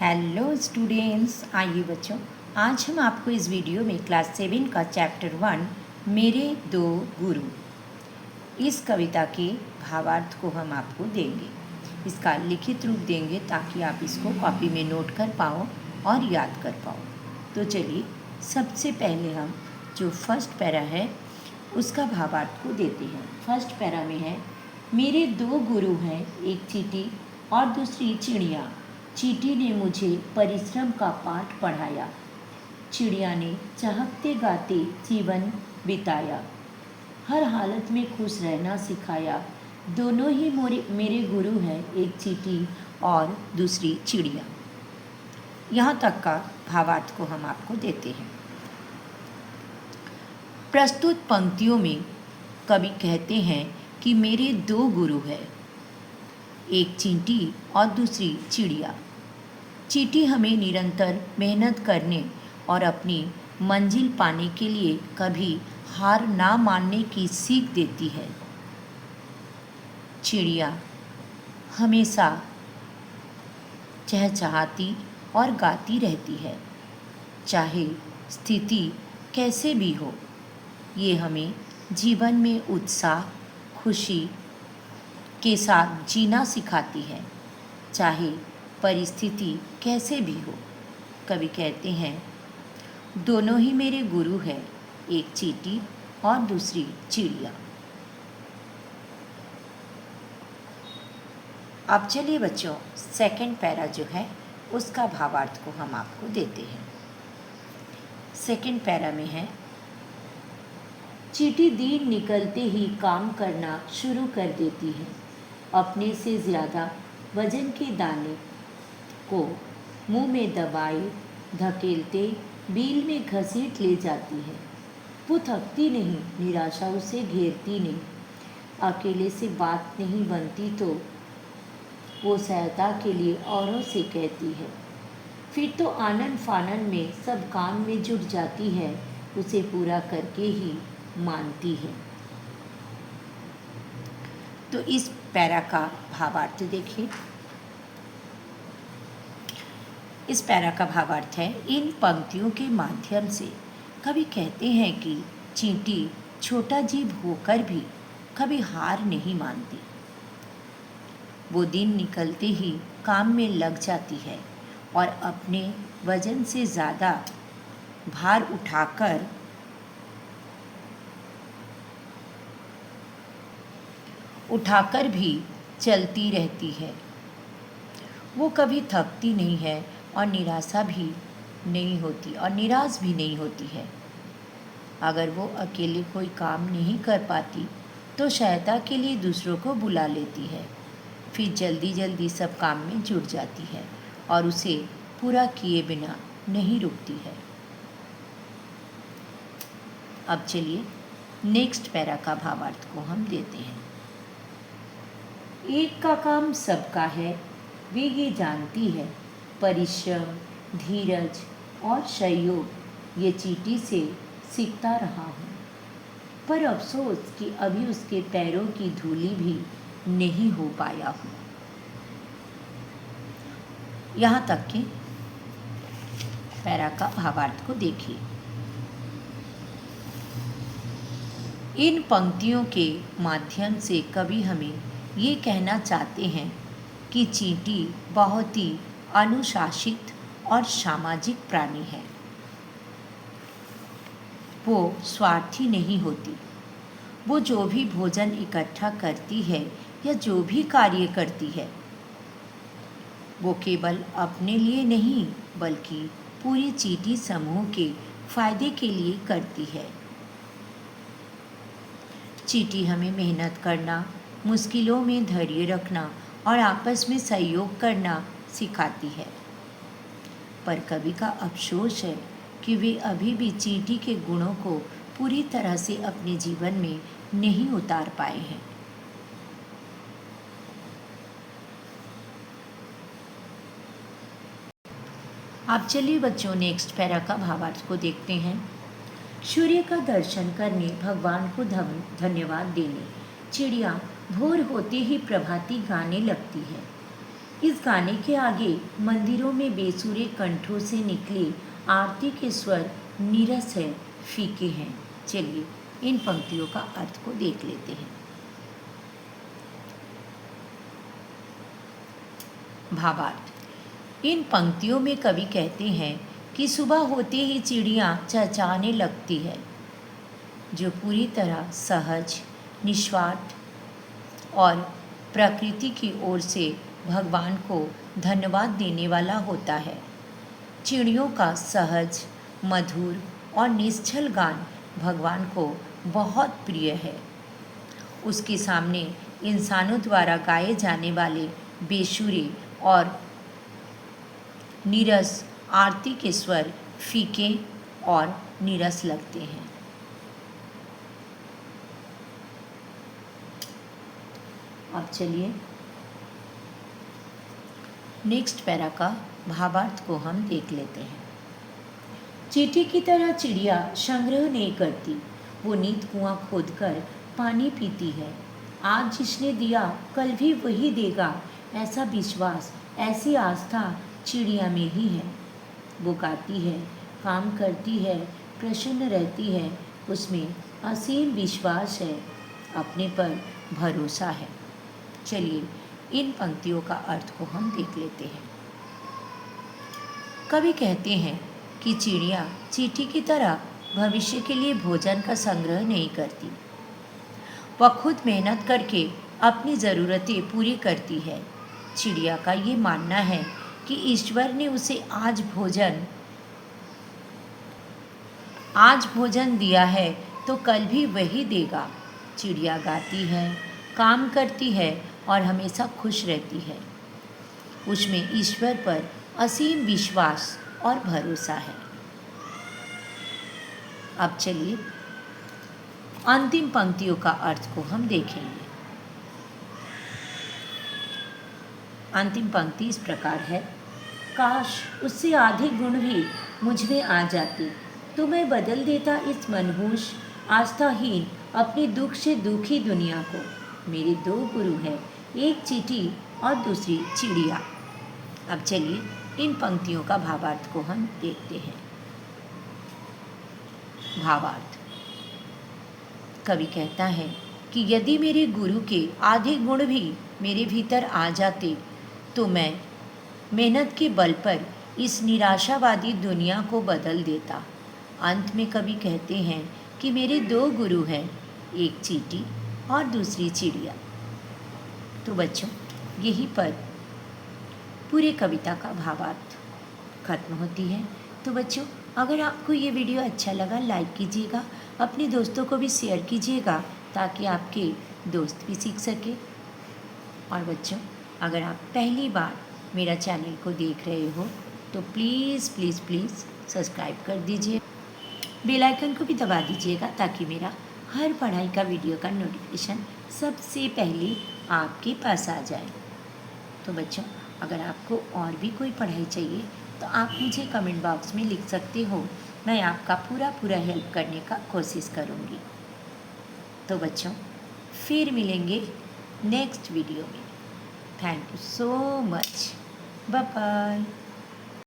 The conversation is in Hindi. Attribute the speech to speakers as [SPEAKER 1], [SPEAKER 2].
[SPEAKER 1] हेलो स्टूडेंट्स, आइए बच्चों, आज हम आपको इस वीडियो में क्लास 7 का चैप्टर 1 मेरे दो गुरु, इस कविता के भावार्थ को हम आपको देंगे। इसका लिखित रूप देंगे ताकि आप इसको कॉपी में नोट कर पाओ और याद कर पाओ। तो चलिए, सबसे पहले हम जो फर्स्ट पैरा है उसका भावार्थ को देते हैं। फर्स्ट पैरा में है, मेरे दो गुरु हैं, एक चींटी और दूसरी चिड़िया। चींटी ने मुझे परिश्रम का पाठ पढ़ाया, चिड़िया ने चहकते गाते जीवन बिताया, हर हालत में खुश रहना सिखाया। दोनों ही मेरे गुरु हैं, एक चींटी और दूसरी चिड़िया। यहाँ तक का भावार्थ को हम आपको देते हैं। प्रस्तुत पंक्तियों में कवि कहते हैं कि मेरे दो गुरु हैं, एक चींटी और दूसरी चिड़िया। चींटी हमें निरंतर मेहनत करने और अपनी मंजिल पाने के लिए कभी हार ना मानने की सीख देती है। चिड़िया हमेशा चहचहाती और गाती रहती है, चाहे स्थिति कैसे भी हो। ये हमें जीवन में उत्साह, खुशी के साथ जीना सिखाती है, चाहे परिस्थिति कैसे भी हो। कवि कहते हैं, दोनों ही मेरे गुरु हैं, एक चींटी और दूसरी चिड़िया। अब चलिए बच्चों, सेकंड पैरा जो है उसका भावार्थ को हम आपको देते हैं। सेकंड पैरा में है, चींटी दिन निकलते ही काम करना शुरू कर देती है। अपने से ज़्यादा वजन के दाने को मुंह में दबाए धकेलते बिल में घसीट ले जाती है। वो थकती नहीं, निराशा उसे घेरती नहीं। अकेले से बात नहीं बनती तो वो सहायता के लिए औरों से कहती है। फिर तो आनन फानन में सब काम में जुट जाती है, उसे पूरा करके ही मानती है। तो इस पैरा का भावार्थ देखिए। इस पैरा का भावार्थ है, इन पंक्तियों के माध्यम से कवि कहते हैं कि चींटी छोटा जीव होकर भी कभी हार नहीं मानती। वो दिन निकलते ही काम में लग जाती है और अपने वजन से ज़्यादा भार उठाकर भी चलती रहती है। वो कभी थकती नहीं है और निराशा भी नहीं होती और निराश भी नहीं होती है। अगर वो अकेले कोई काम नहीं कर पाती तो सहायता के लिए दूसरों को बुला लेती है। फिर जल्दी जल्दी सब काम में जुट जाती है और उसे पूरा किए बिना नहीं रुकती है। अब चलिए नेक्स्ट पैरा का भावार्थ को हम देते हैं। एक का काम सबका है, वे ये जानती है। परिश्रम, धीरज और सहयोग ये चींटी से सीखता रहा हूँ, पर अफसोस कि अभी उसके पैरों की धूली भी नहीं हो पाया हूँ। यहाँ तक कि पैरा का भावार्थ को देखिए। इन पंक्तियों के माध्यम से कवि हमें ये कहना चाहते हैं कि चींटी बहुत ही अनुशासित और सामाजिक प्राणी है। वो स्वार्थी नहीं होती। वो जो भी भोजन इकट्ठा करती है या जो भी कार्य करती है, वो केवल अपने लिए नहीं बल्कि पूरे चींटी समूह के फायदे के लिए करती है। चींटी हमें मेहनत करना, मुश्किलों में धैर्य रखना और आपस में सहयोग करना सिखाती है। पर कवि का अफसोस है कि वे अभी भी चींटी के गुणों को पूरी तरह से अपने जीवन में नहीं उतार पाए हैं। आप चलिए बच्चों, नेक्स्ट पैरा का भावार्थ को देखते हैं। सूर्य का दर्शन करने, भगवान को धन्यवाद देने चिड़िया भोर होते ही प्रभाती गाने लगती है। इस गाने के आगे मंदिरों में बेसुरे कंठों से निकले आरती के स्वर नीरस है, फीके हैं। चलिए इन पंक्तियों का अर्थ को देख लेते हैं। भावार्थ। इन पंक्तियों में कवि कहते हैं कि सुबह होते ही चिड़ियाँ चहचहाने लगती है, जो पूरी तरह सहज, निस्वार्थ और प्रकृति की ओर से भगवान को धन्यवाद देने वाला होता है। चिड़ियों का सहज, मधुर और निश्चल गान भगवान को बहुत प्रिय है। उसके सामने इंसानों द्वारा गाए जाने वाले बेसुरे और नीरस आरती के स्वर फीके और नीरस लगते हैं। अब चलिए नेक्स्ट पैरा का भावार्थ को हम देख लेते हैं। चींटी की तरह चिड़िया संग्रह नहीं करती, वो नीत कुआं खोदकर पानी पीती है। आज जिसने दिया कल भी वही देगा, ऐसा विश्वास, ऐसी आस्था चिड़िया में ही है। वो गाती है, काम करती है, प्रसन्न रहती है, उसमें असीम विश्वास है, अपने पर भरोसा है। चलिए इन पंक्तियों का अर्थ को हम देख लेते हैं। कवि कहते हैं कि चिड़िया चींटी की तरह भविष्य के लिए भोजन का संग्रह नहीं करती, वह खुद मेहनत करके अपनी ज़रूरतें पूरी करती है। चिड़िया का ये मानना है कि ईश्वर ने उसे आज भोजन दिया है तो कल भी वही देगा। चिड़िया गाती है, काम करती है और हमेशा खुश रहती है। उसमें ईश्वर पर असीम विश्वास और भरोसा है। अब चलिए अंतिम पंक्तियों का अर्थ को हम देखेंगे। अंतिम पंक्ति इस प्रकार है। काश उससे आधे गुण भी मुझ में आ जाते, तो मैं बदल देता इस मनहूस, आस्थाहीन, अपने दुख से दुखी दुनिया को। मेरे दो गुरु हैं, एक चींटी और दूसरी चिड़िया। अब चलिए इन पंक्तियों का भावार्थ को हम देखते हैं। भावार्थ। कवि कहता है कि यदि मेरे गुरु के आधे गुण भी मेरे भीतर आ जाते, तो मैं मेहनत के बल पर इस निराशावादी दुनिया को बदल देता। अंत में कवि कहते हैं कि मेरे दो गुरु हैं, एक चींटी और दूसरी चिड़िया। तो बच्चों यहीं पर पूरे कविता का भावार्थ खत्म होती है। तो बच्चों अगर आपको ये वीडियो अच्छा लगा लाइक कीजिएगा, अपने दोस्तों को भी शेयर कीजिएगा ताकि आपके दोस्त भी सीख सके। और बच्चों अगर आप पहली बार मेरा चैनल को देख रहे हो तो प्लीज़ प्लीज़ प्लीज़ सब्सक्राइब कर दीजिए, बेल आइकन को भी दबा दीजिएगा ताकि मेरा हर पढ़ाई का वीडियो का नोटिफिकेशन सबसे पहले आपके पास आ जाए। तो बच्चों अगर आपको और भी कोई पढ़ाई चाहिए तो आप मुझे कमेंट बॉक्स में लिख सकते हो, मैं आपका पूरा हेल्प करने का कोशिश करूँगी। तो बच्चों फिर मिलेंगे नेक्स्ट वीडियो में। Thank you so much, bye bye.